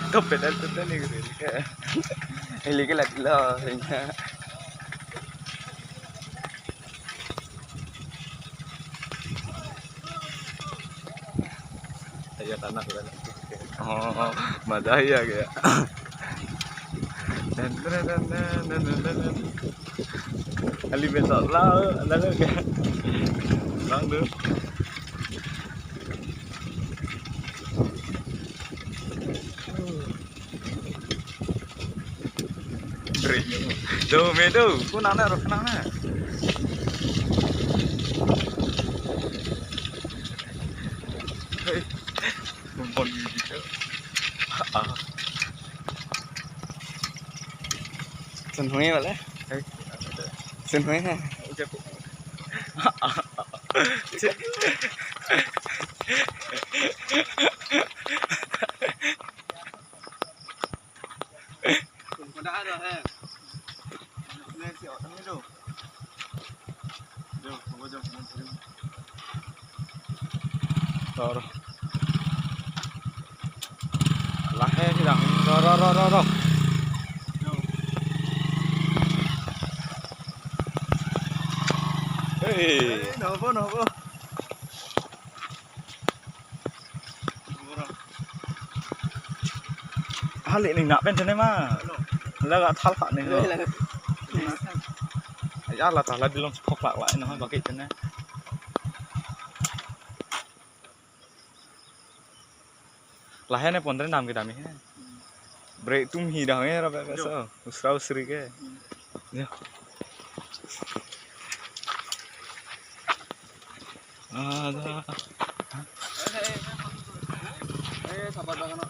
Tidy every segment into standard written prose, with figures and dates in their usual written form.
Kau pedal pedal ni ke? Ini ke lagi lah. Saya tanah sudah. Oh, madaya ke? Dan. Ali besok lah, lalu ke? Lang tu. Jom itu, ku nak nak. Hei, kumpul gitu. Senhui boleh? Senhui ha? Dah ada eh. Nasi orang ni tu. Jom. Rồi. Lah he thì đằng rồi. Hey, nopo. Halik ni nak pen mah. Lah gak thal phak ni. Ya lah tah lah dilom skok lak lại nó bagi chân này. Lah he ne pon nam kita mi he. Break tum hi dah he ra beso. Usri ke. Ya. Ada. Sabar dah kana.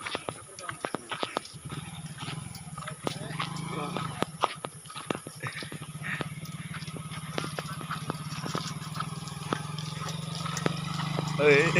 Ê.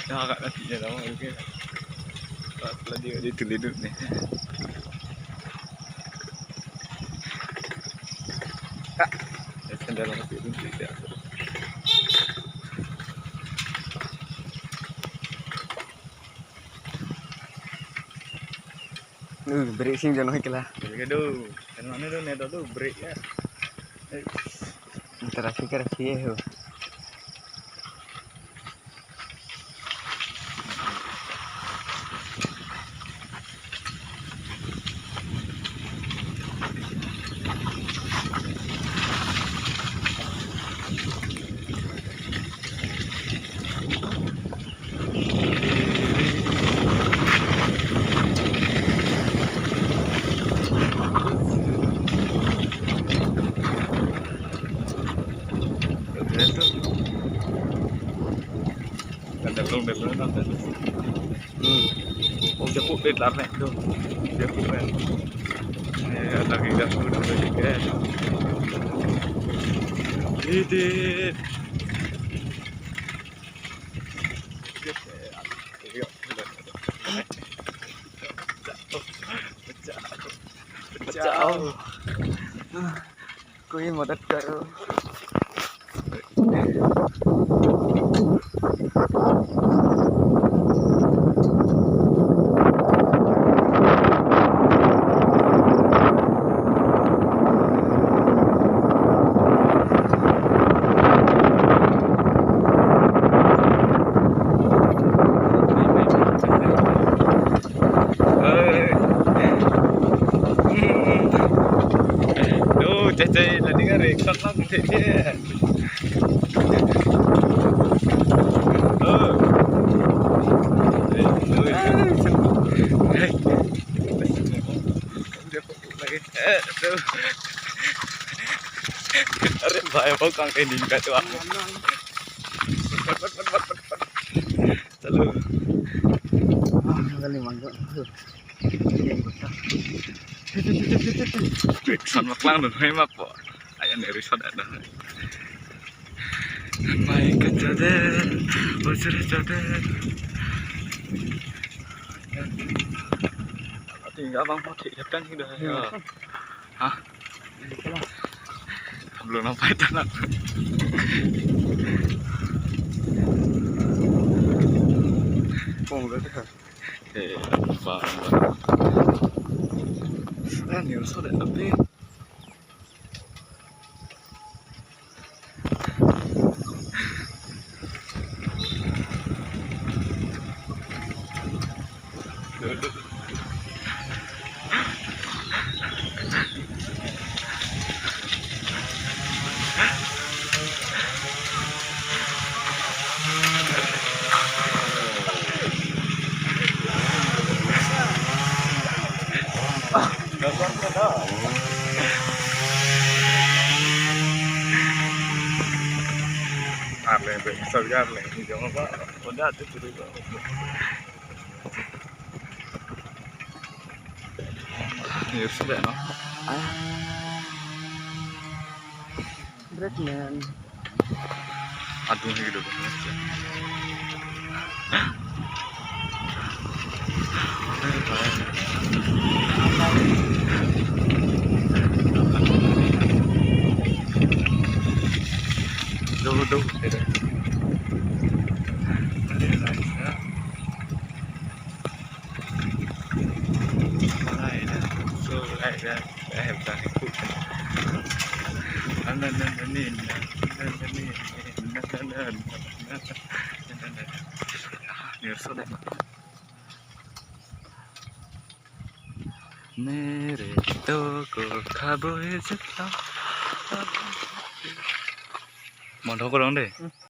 Dah agak nantinya lama okay. Setelah dia terledut ni. Sendal nak pergi pun tidak. Break sing jono iklah. Break aduh. Kan mana tu net tu break ya. Traffic he. Belum nanti. Oh jepuk bed larnek tu. Jepuk kan. Ya lagi dah sudah berjaya. Idit. Bचाओ. कोई मदद करो. Oh, Kang ending ka tuh. Chalo. Galing mangga. Son maklang được hay mắc bỏ. Ai anh để shot ada. Mai kacaden, usir caden. Tinggal bang mau diikan sudah ya. Hah? Belum nampai tanah. Không được hả? Vâng. Em nhiều số để tập đi. Được. Arle, salgarle, mi llama pa, ponate tu. Nhiều số để nó. Breakman. Aduh gitu. Đâu đây đây. मेरे तो को खाबो है जता. Mau dong deh.